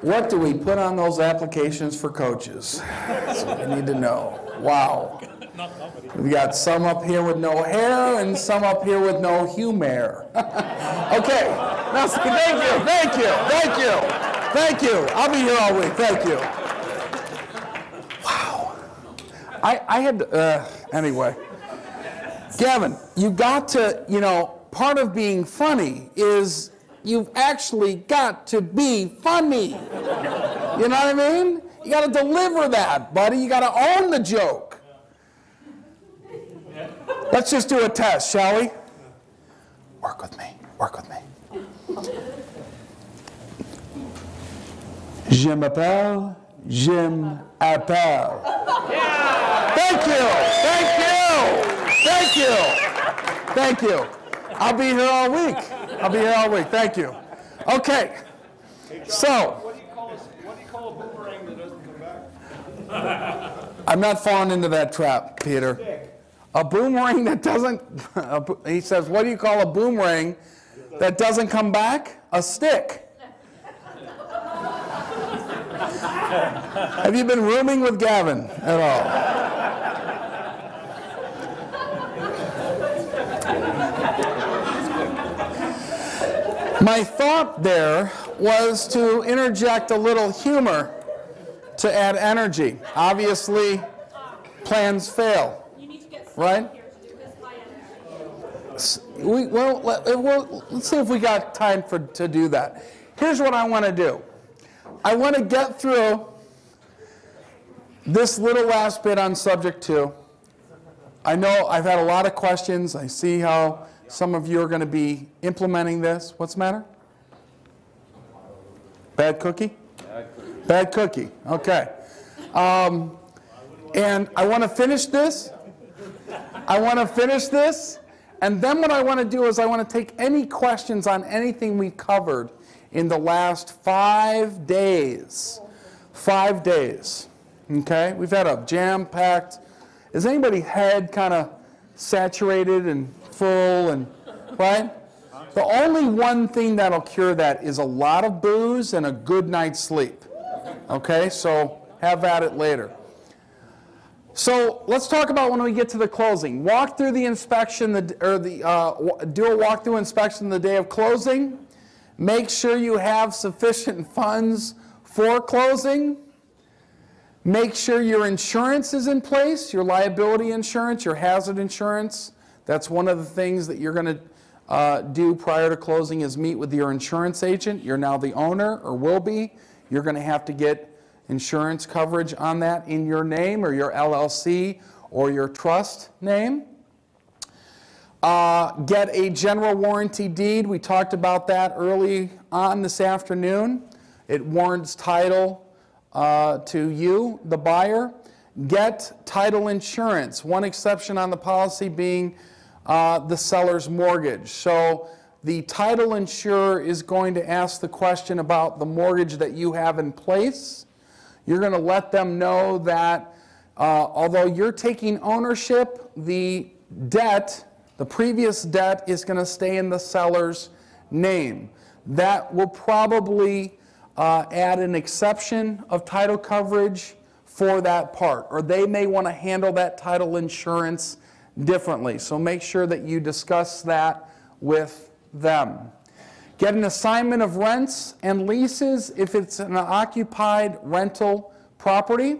What do we put on those applications for coaches? That's what we need to know. Wow. We got some up here with no hair and some up here with no humor. Okay. Now, thank you. I'll be here all week. Thank you. Wow. I had, anyway. Gavin, you got to, part of being funny is you've actually got to be funny. You know what I mean? You got to deliver that, buddy. You got to own the joke. Let's just do a test, shall we? Work with me. Je m'appelle, Jim Appel. Thank you. I'll be here all week. Thank you. Okay. So. What do you call a boomerang that doesn't come back? I'm not falling into that trap, Peter. A boomerang that doesn't, he says, what do you call a boomerang that doesn't come back? A stick. Have you been rooming with Gavin at all? My thought there was to interject a little humor to add energy. Obviously, plans fail, right? Let's see if we got time to do that. Here's what I want to do. I want to get through this little last bit on subject 2. I know I've had a lot of questions. I see how some of you are going to be implementing this. What's the matter? Bad cookie? Bad cookie. Okay. And I want to finish this. And then what I want to do is I want to take any questions on anything we've covered in the last 5 days. 5 days. Okay? We've had a jam-packed. Is anybody's head kind of saturated and full and right? The only one thing that'll cure that is a lot of booze and a good night's sleep. Okay? So have at it later. So let's talk about when we get to the closing. Walk through the inspection, do a walkthrough inspection the day of closing. Make sure you have sufficient funds for closing. Make sure your insurance is in place, your liability insurance, your hazard insurance. That's one of the things that you're going to do prior to closing is meet with your insurance agent. You're now the owner or will be. You're going to have to get insurance coverage on that in your name or your LLC or your trust name. Get a general warranty deed. We talked about that early on this afternoon. It warrants title to you, the buyer. Get title insurance. One exception on the policy being the seller's mortgage. So the title insurer is going to ask the question about the mortgage that you have in place. You're going to let them know that although you're taking ownership, the debt, the previous debt, is going to stay in the seller's name. That will probably add an exception of title coverage for that part, or they may want to handle that title insurance differently. So make sure that you discuss that with them. Get an assignment of rents and leases if it's an occupied rental property.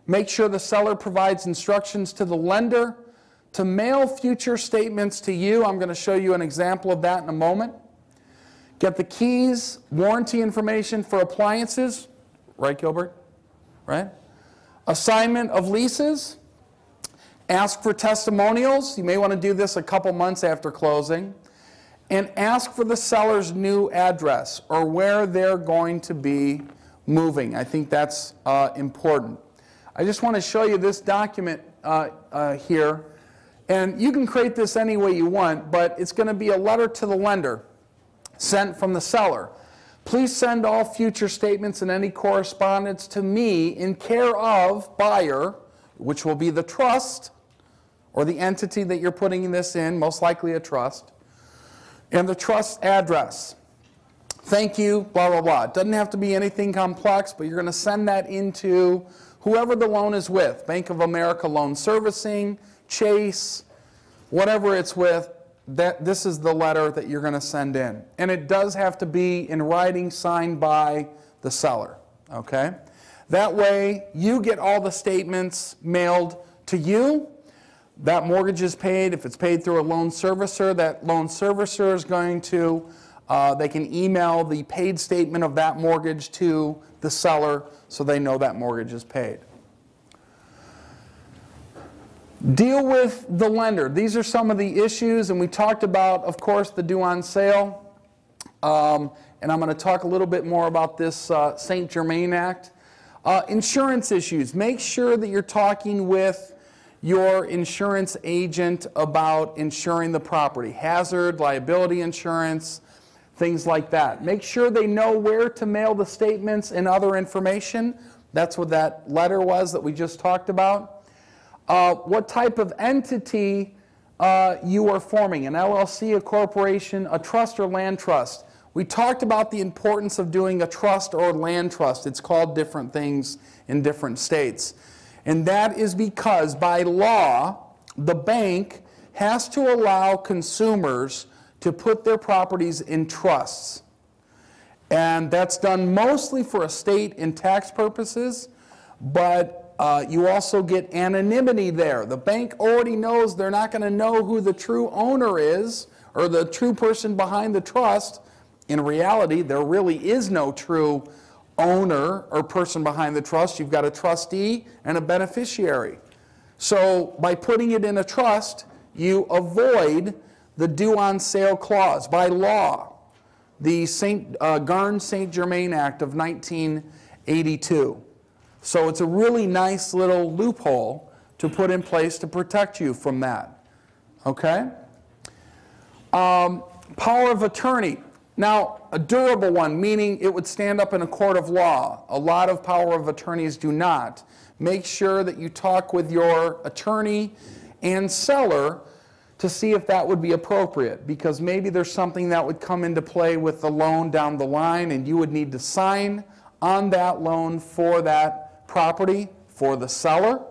Make sure the seller provides instructions to the lender to mail future statements to you. I'm going to show you an example of that in a moment. Get the keys, warranty information for appliances. Right, Gilbert? Right? Assignment of leases. Ask for testimonials. You may want to do this a couple months after closing. And ask for the seller's new address or where they're going to be moving. I think that's important. I just want to show you this document here. And you can create this any way you want, but it's going to be a letter to the lender sent from the seller. Please send all future statements and any correspondence to me in care of buyer, which will be the trust or the entity that you're putting this in, most likely a trust, and the trust address. thank you, blah, blah, blah. It doesn't have to be anything complex, but you're going to send that into whoever the loan is with, Bank of America Loan Servicing, Chase, whatever it's with. This is the letter that you're going to send in. And it does have to be in writing, signed by the seller, okay? That way, you get all the statements mailed to you. That mortgage is paid. If it's paid through a loan servicer, that loan servicer is going to, they can email the paid statement of that mortgage to the seller so they know that mortgage is paid. Deal with the lender. These are some of the issues, and we talked about, of course, the due on sale. And I'm going to talk a little bit more about this St. Germain Act. Insurance issues. Make sure that you're talking with your insurance agent about insuring the property. Hazard, liability insurance, things like that. Make sure they know where to mail the statements and other information. That's what that letter was that we just talked about. What type of entity you are forming, an LLC, a corporation, a trust, or land trust. We talked about the importance of doing a trust or land trust. It's called different things in different states. And that is because by law, the bank has to allow consumers to put their properties in trusts. And that's done mostly for estate and tax purposes, but you also get anonymity there. The bank already knows they're not going to know who the true owner is or the true person behind the trust. In reality, there really is no true owner or person behind the trust. You've got a trustee and a beneficiary. So by putting it in a trust, you avoid the due on sale clause by law, the Garn-St. Germain Act of 1982. So it's a really nice little loophole to put in place to protect you from that. Okay? Power of attorney. Now, a durable one, meaning it would stand up in a court of law. A lot of power of attorneys do not. Make sure that you talk with your attorney and seller to see if that would be appropriate, because maybe there's something that would come into play with the loan down the line, and you would need to sign on that loan for that property for the seller.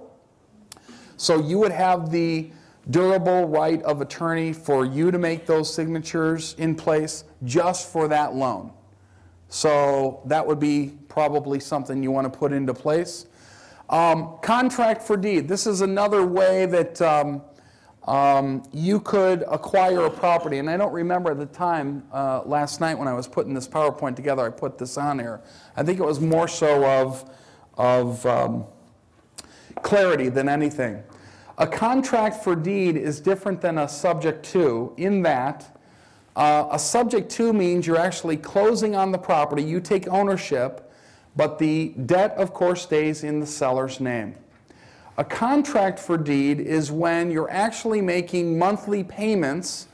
So you would have the durable right of attorney for you to make those signatures in place just for that loan. So that would be probably something you want to put into place. Contract for deed. This is another way that you could acquire a property. And I don't remember at the time, last night when I was putting this PowerPoint together, I put this on here. I think it was more so of clarity than anything. A contract for deed is different than a subject to in that a subject to means you're actually closing on the property, you take ownership, but the debt, of course, stays in the seller's name. A contract for deed is when you're actually making monthly payments,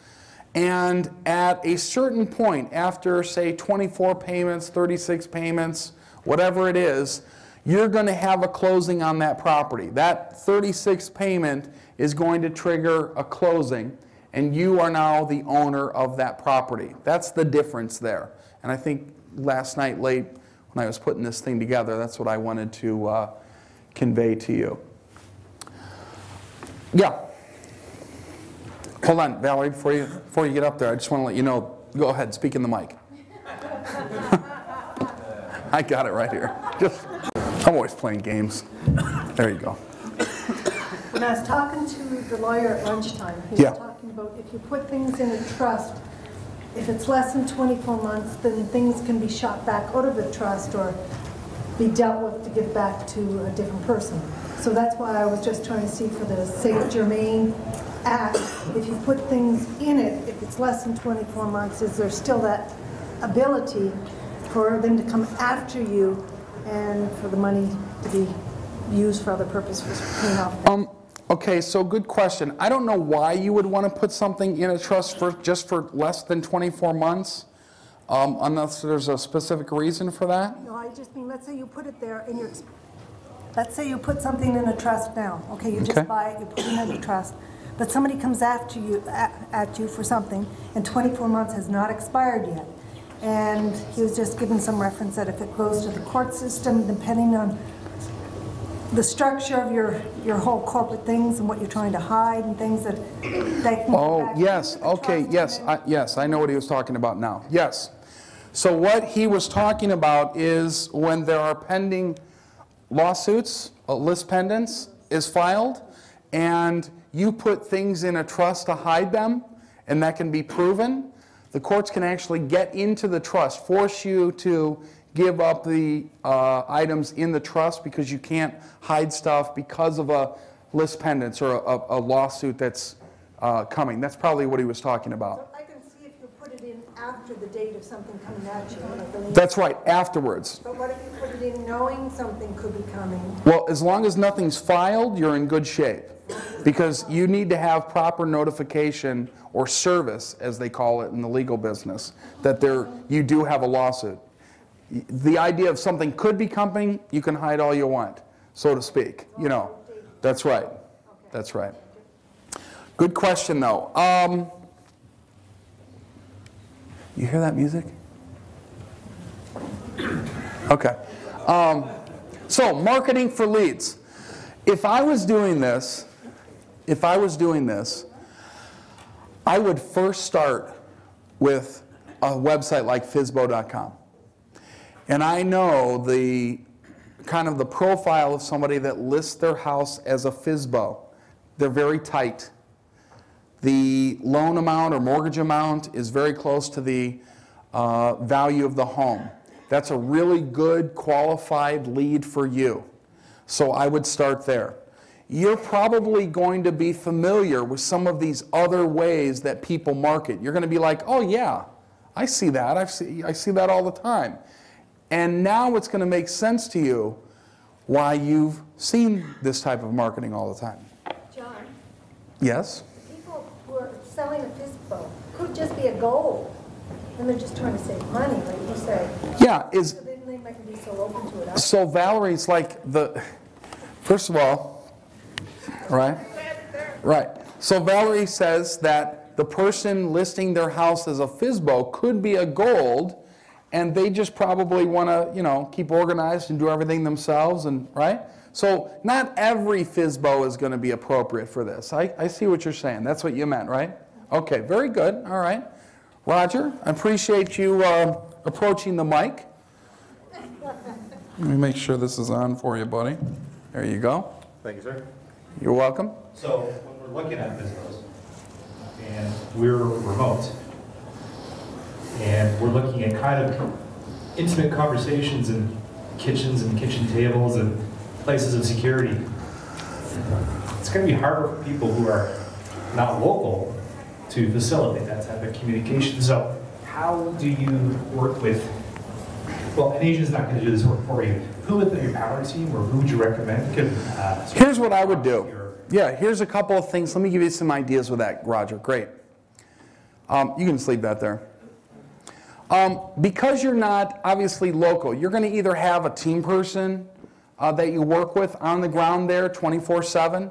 and at a certain point, after, say, 24 payments, 36 payments, whatever it is, you're going to have a closing on that property. That 36th payment is going to trigger a closing, and you are now the owner of that property. That's the difference there. And I think last night late when I was putting this thing together, that's what I wanted to convey to you. Yeah. Hold on, Valerie, before you get up there, I just want to let you know, go ahead, speak in the mic. I got it right here. I'm always playing games. There you go. When I was talking to the lawyer at lunchtime, he was talking about if you put things in a trust, if it's less than 24 months, then things can be shot back out of the trust or be dealt with to give back to a different person. So that's why I was just trying to see for the St. Germain Act, if you put things in it, if it's less than 24 months, is there still that ability for them to come after you and for the money to be used for other purposes, paying off? Okay, so good question. I don't know why you would want to put something in a trust for just for less than 24 months, unless there's a specific reason for that. No, I just mean, let's say you put it there and let's say you put something in a trust now. Okay, you just buy it, you put it in a trust, but somebody comes after you at you for something, and 24 months has not expired yet. And he was just giving some reference that if it goes to the court system, depending on the structure of your whole corporate things and what you're trying to hide and things that they can go back Yes, into the okay, trust yes, and then- yes, I know what he was talking about now. Yes. So what he was talking about is when there are pending lawsuits, a list pendants is filed, and you put things in a trust to hide them, and that can be proven, the courts can actually get into the trust, force you to give up the items in the trust because you can't hide stuff because of a list pendants or a lawsuit that's coming. That's probably what he was talking about. So I can see if you put it in after the date of something coming at you. Like the lien. That's right, afterwards. But what if you put it in knowing something could be coming? Well, as long as nothing's filed, you're in good shape. Because you need to have proper notification or service, as they call it in the legal business, that you do have a lawsuit. The idea of something could be coming, you can hide all you want, so to speak. You know, that's right. That's right. Good question, though. You hear that music? Okay. So, marketing for leads. If I was doing this, I would first start with a website like fizbo.com. And I know the kind of the profile of somebody that lists their house as a FISBO. They're very tight. The loan amount or mortgage amount is very close to the value of the home. That's a really good qualified lead for you. So I would start there. You're probably going to be familiar with some of these other ways that people market. You're going to be like, oh yeah, I see that. I see that all the time. And now it's going to make sense to you why you've seen this type of marketing all the time. John, Yes? people who are selling a FISBO could just be a goal, and they're just trying to save money, like you say. Yeah. So then they might be so open to it. So Valerie's like first of all, right? Right. So Valerie says that the person listing their house as a FISBO could be a gold, and they just probably want to, you know, keep organized and do everything themselves, and right? So not every FISBO is going to be appropriate for this. I see what you're saying. That's what you meant, right? Okay, very good. All right. Roger, I appreciate you approaching the mic. Let me make sure this is on for you, buddy. There you go. Thank you, sir. You're welcome. So when we're looking at business, and we're remote, and we're looking at kind of intimate conversations in kitchens and kitchen tables and places of security, it's going to be harder for people who are not local to facilitate that type of communication. So how do you work with, well, an agent's not going to do this work for you. Who within your power team, or who would you recommend? Here's what I would do. Yeah, here's a couple of things. Let me give you some ideas with that, Roger. Great. You can sleep that there. Because you're not obviously local, you're going to either have a team person that you work with on the ground there 24/7,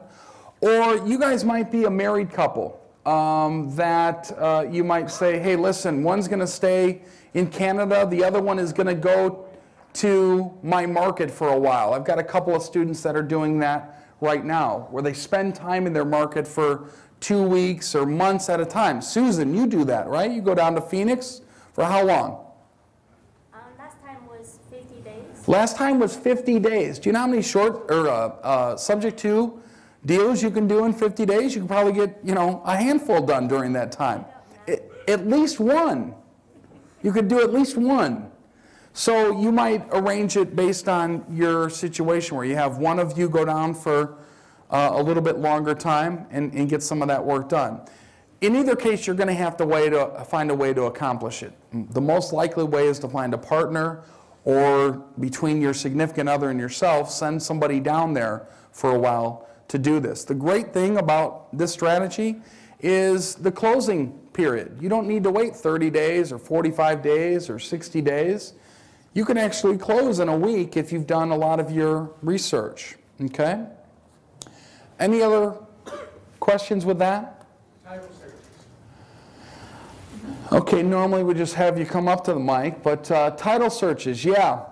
or you guys might be a married couple that you might say, hey, listen, one's going to stay in Canada, the other one is going to go to my market for a while. I've got a couple of students that are doing that right now, where they spend time in their market for 2 weeks or months at a time. Susan, you do that, right? You go down to Phoenix for how long? Last time was 50 days. Last time was 50 days. Do you know how many short or subject to deals you can do in 50 days? You can probably get, you know, a handful done during that time. At least one. You could do at least one. So you might arrange it based on your situation, where you have one of you go down for a little bit longer time and get some of that work done. In either case, you're going to have to find a way to accomplish it. The most likely way is to find a partner, or between your significant other and yourself, send somebody down there for a while to do this. The great thing about this strategy is the closing period. You don't need to wait 30 days or 45 days or 60 days. You can actually close in a week if you've done a lot of your research. Okay? Any other questions with that? Okay, normally we just have you come up to the mic, but title searches, yeah.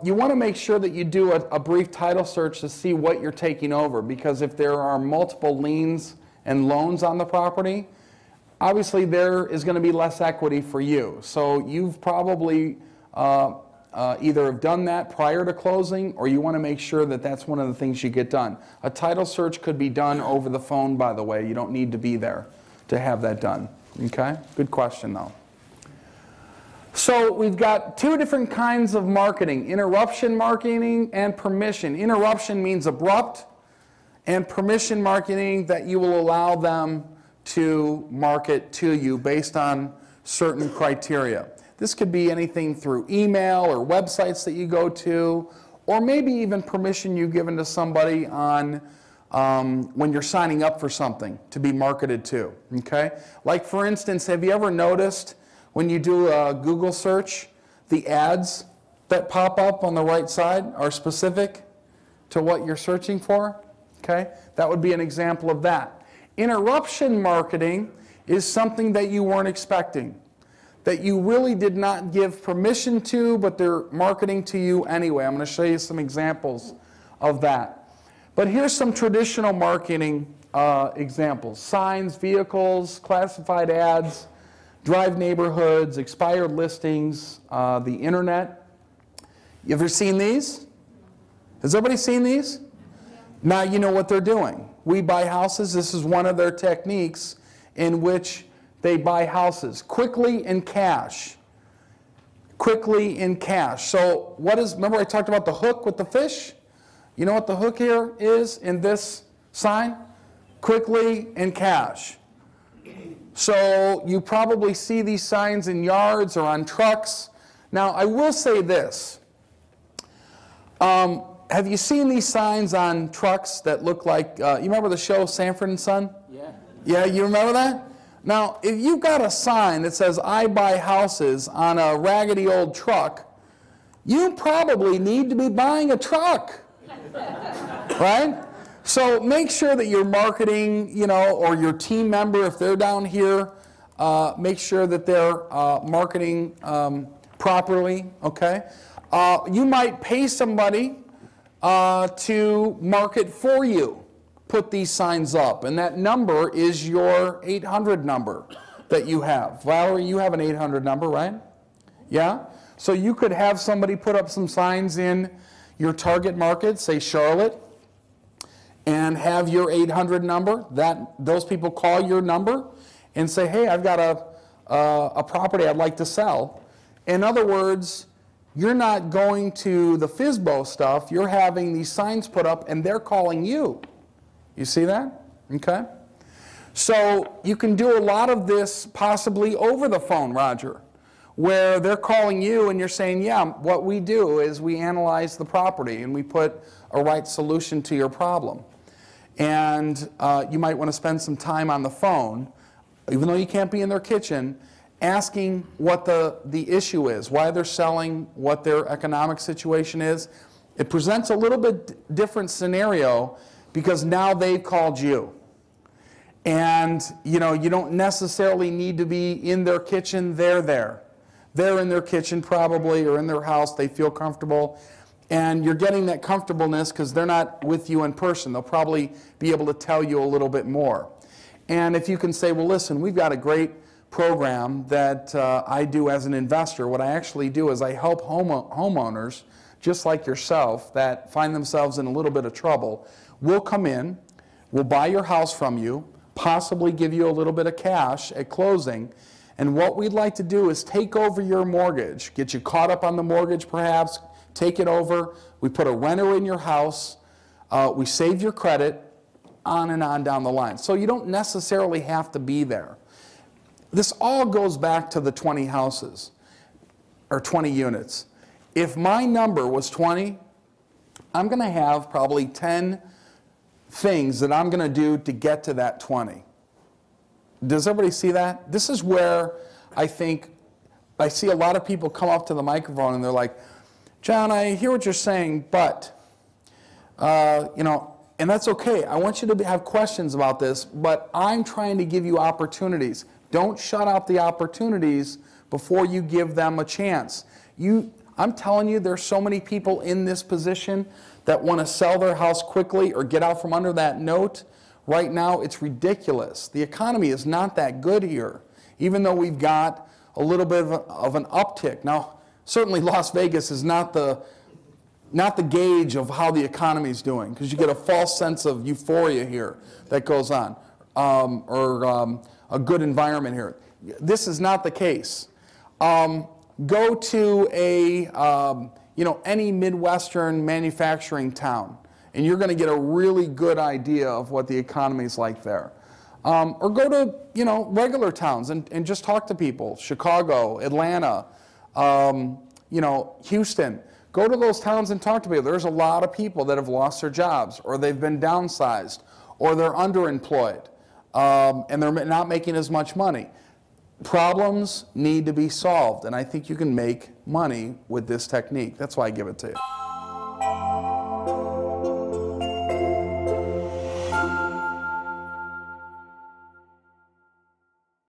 You want to make sure that you do a brief title search to see what you're taking over, because if there are multiple liens and loans on the property, obviously there is going to be less equity for you. So you've probably either have done that prior to closing, or you want to make sure that that's one of the things you get done. A title search could be done over the phone, by the way. You don't need to be there to have that done. Okay? Good question, though. So we've got two different kinds of marketing: interruption marketing and permission. Interruption means abrupt, and permission marketing that you will allow them to market to you based on certain criteria. This could be anything through email or websites that you go to, or maybe even permission you've given to somebody on when you're signing up for something to be marketed to. Okay? Like for instance, have you ever noticed when you do a Google search, the ads that pop up on the right side are specific to what you're searching for? Okay? That would be an example of that. Interruption marketing is something that you weren't expecting, that you really did not give permission to, but they're marketing to you anyway. I'm going to show you some examples of that. But here's some traditional marketing examples: signs, vehicles, classified ads, drive neighborhoods, expired listings, the internet. You ever seen these? Has everybody seen these? Now you know what they're doing. We buy houses. This is one of their techniques in which they buy houses quickly in cash. Quickly in cash. So what is, remember I talked about the hook with the fish? You know what the hook here is in this sign? Quickly in cash. So you probably see these signs in yards or on trucks. Now I will say this. Have you seen these signs on trucks that look like, you remember the show Sanford & Son? Yeah. Yeah, you remember that? Now, if you've got a sign that says, "I buy houses" on a raggedy old truck, you probably need to be buying a truck, right? So make sure that your marketing, you know, or your team member, if they're down here, make sure that they're marketing properly, okay? You might pay somebody to market for you. Put these signs up, and that number is your 800 number that you have. Valerie, you have an 800 number, right? Yeah? So you could have somebody put up some signs in your target market, say Charlotte, and have your 800 number. Those people call your number and say, "Hey, I've got a property I'd like to sell." In other words, you're not going to the FSBO stuff. You're having these signs put up, and they're calling you. You see that? Okay. So you can do a lot of this possibly over the phone, Roger, where they're calling you and you're saying, "Yeah, what we do is we analyze the property and we put a right solution to your problem." And you might want to spend some time on the phone, even though you can't be in their kitchen, asking what the issue is, why they're selling, what their economic situation is. It presents a little bit different scenario because now they've called you. And you know, you don't necessarily need to be in their kitchen. They're there. They're in their kitchen probably, or in their house. They feel comfortable. And you're getting that comfortableness because they're not with you in person. They'll probably be able to tell you a little bit more. And if you can say, "Well, listen, we've got a great program that I do as an investor. What I actually do is I help homeowners, just like yourself, that find themselves in a little bit of trouble. We'll come in, we'll buy your house from you, possibly give you a little bit of cash at closing, and what we'd like to do is take over your mortgage, get you caught up on the mortgage perhaps, take it over, we put a renter in your house, we save your credit, on and on down the line." So you don't necessarily have to be there. This all goes back to the 20 houses, or 20 units. If my number was 20, I'm going to have probably 10 things that I'm going to do to get to that 20. Does everybody see that? This is where I think I see a lot of people come up to the microphone and they're like, "John, I hear what you're saying, but, you know," and that's okay. I want you to have questions about this, but I'm trying to give you opportunities. Don't shut out the opportunities before you give them a chance. I'm telling you, there's so many people in this position that want to sell their house quickly or get out from under that note. Right now, it's ridiculous. The economy is not that good here, even though we've got a little bit of an uptick. Now, certainly Las Vegas is not the gauge of how the economy is doing, because you get a false sense of euphoria here that goes on, or a good environment here. This is not the case. Go to any Midwestern manufacturing town, and you're going to get a really good idea of what the economy is like there. Or go to regular towns and just talk to people. Chicago, Atlanta, Houston. Go to those towns and talk to people. There's a lot of people that have lost their jobs, or they've been downsized, or they're underemployed, and they're not making as much money. Problems need to be solved, and I think you can make money with this technique. That's why I give it to you.